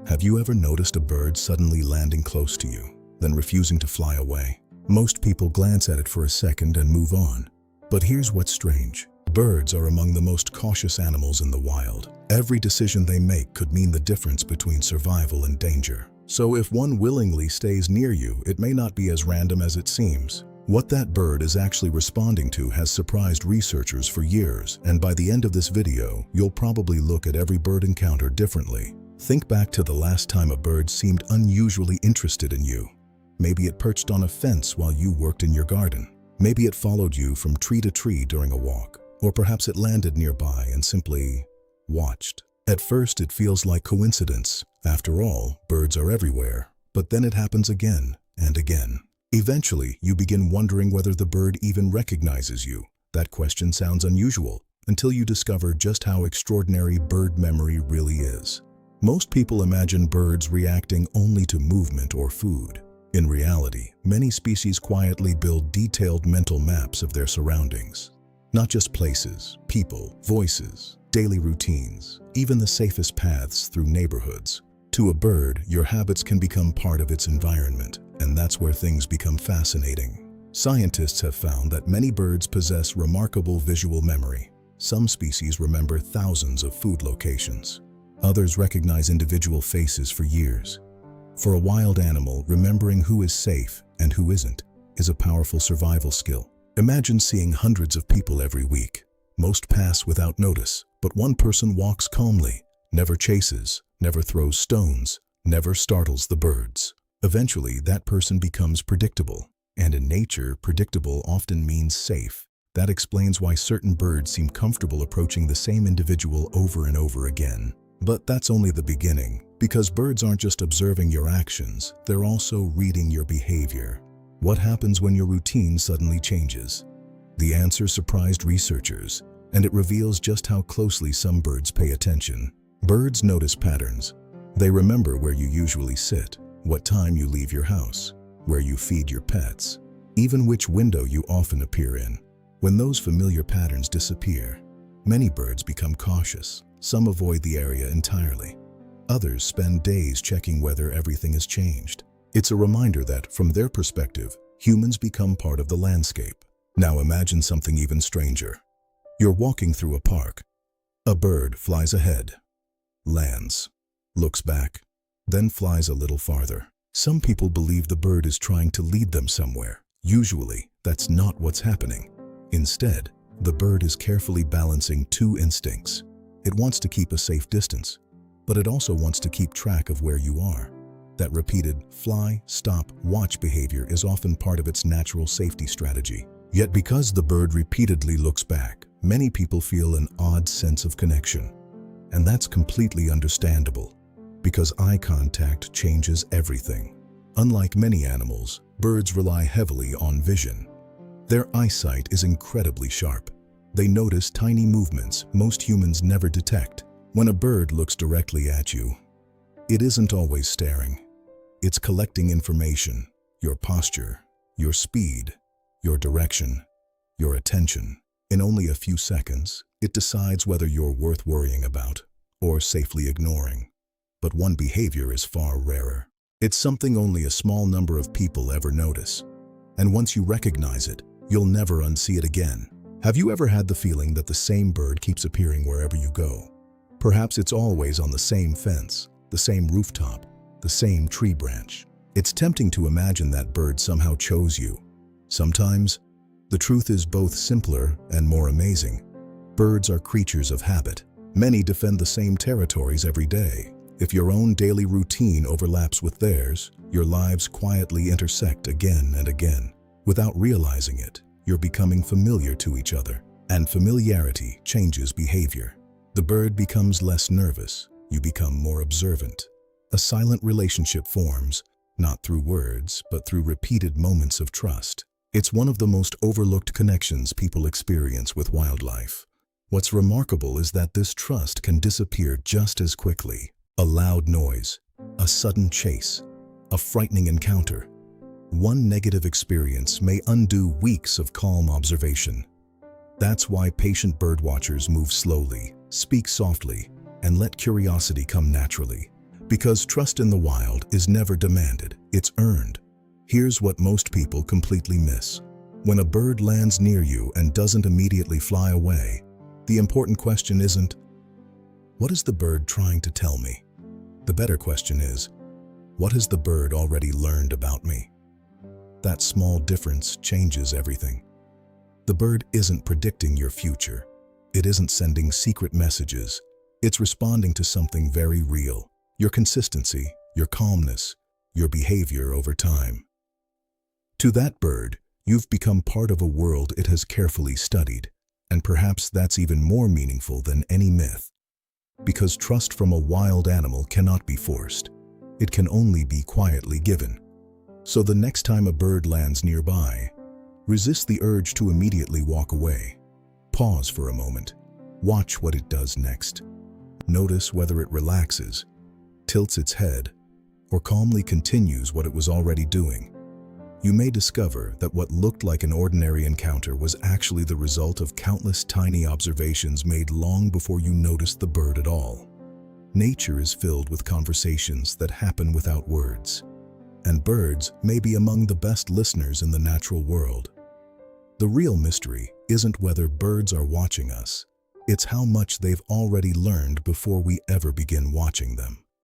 Have you ever noticed a bird suddenly landing close to you, then refusing to fly away? Most people glance at it for a second and move on. But here's what's strange. Birds are among the most cautious animals in the wild. Every decision they make could mean the difference between survival and danger. So if one willingly stays near you, it may not be as random as it seems. What that bird is actually responding to has surprised researchers for years, and by the end of this video, you'll probably look at every bird encounter differently. Think back to the last time a bird seemed unusually interested in you. Maybe it perched on a fence while you worked in your garden. Maybe it followed you from tree to tree during a walk. Or perhaps it landed nearby and simply watched. At first, it feels like coincidence. After all, birds are everywhere. But then it happens again and again. Eventually, you begin wondering whether the bird even recognizes you. That question sounds unusual until you discover just how extraordinary bird memory really is. Most people imagine birds reacting only to movement or food. In reality, many species quietly build detailed mental maps of their surroundings. Not just places, people, voices, daily routines, even the safest paths through neighborhoods. To a bird, your habits can become part of its environment, and that's where things become fascinating. Scientists have found that many birds possess remarkable visual memory. Some species remember thousands of food locations. Others recognize individual faces for years. For a wild animal, remembering who is safe and who isn't is a powerful survival skill. Imagine seeing hundreds of people every week. Most pass without notice, but one person walks calmly, never chases, never throws stones, never startles the birds. Eventually, that person becomes predictable. And in nature, predictable often means safe. That explains why certain birds seem comfortable approaching the same individual over and over again. But that's only the beginning, because birds aren't just observing your actions, they're also reading your behavior. What happens when your routine suddenly changes? The answer surprised researchers, and it reveals just how closely some birds pay attention. Birds notice patterns. They remember where you usually sit, what time you leave your house, where you feed your pets, even which window you often appear in. When those familiar patterns disappear, many birds become cautious. Some avoid the area entirely. Others spend days checking whether everything has changed. It's a reminder that, from their perspective, humans become part of the landscape. Now imagine something even stranger. You're walking through a park. A bird flies ahead, lands, looks back, then flies a little farther. Some people believe the bird is trying to lead them somewhere. Usually, that's not what's happening. Instead, the bird is carefully balancing two instincts. It wants to keep a safe distance, but it also wants to keep track of where you are. That repeated fly, stop, watch behavior is often part of its natural safety strategy. Yet because the bird repeatedly looks back, many people feel an odd sense of connection. And that's completely understandable, because eye contact changes everything. Unlike many animals, birds rely heavily on vision. Their eyesight is incredibly sharp. They notice tiny movements most humans never detect. When a bird looks directly at you, it isn't always staring. It's collecting information, your posture, your speed, your direction, your attention. In only a few seconds, it decides whether you're worth worrying about or safely ignoring. But one behavior is far rarer. It's something only a small number of people ever notice. And once you recognize it, you'll never unsee it again. Have you ever had the feeling that the same bird keeps appearing wherever you go? Perhaps it's always on the same fence, the same rooftop, the same tree branch. It's tempting to imagine that bird somehow chose you. Sometimes, the truth is both simpler and more amazing. Birds are creatures of habit. Many defend the same territories every day. If your own daily routine overlaps with theirs, your lives quietly intersect again and again. Without realizing it, you're becoming familiar to each other, and familiarity changes behavior. The bird becomes less nervous. You become more observant. A silent relationship forms, not through words, but through repeated moments of trust. It's one of the most overlooked connections people experience with wildlife. What's remarkable is that this trust can disappear just as quickly. A loud noise, a sudden chase, a frightening encounter. One negative experience may undo weeks of calm observation. That's why patient birdwatchers move slowly, speak softly, and let curiosity come naturally. Because trust in the wild is never demanded, it's earned. Here's what most people completely miss. When a bird lands near you and doesn't immediately fly away, the important question isn't, what is the bird trying to tell me? The better question is, what has the bird already learned about me? That small difference changes everything. The bird isn't predicting your future. It isn't sending secret messages. It's responding to something very real. Your consistency, your calmness, your behavior over time. To that bird, you've become part of a world it has carefully studied, and perhaps that's even more meaningful than any myth. Because trust from a wild animal cannot be forced. It can only be quietly given. So the next time a bird lands nearby, resist the urge to immediately walk away. Pause for a moment. Watch what it does next. Notice whether it relaxes, tilts its head, or calmly continues what it was already doing. You may discover that what looked like an ordinary encounter was actually the result of countless tiny observations made long before you noticed the bird at all. Nature is filled with conversations that happen without words, and birds may be among the best listeners in the natural world. The real mystery isn't whether birds are watching us, it's how much they've already learned before we ever begin watching them.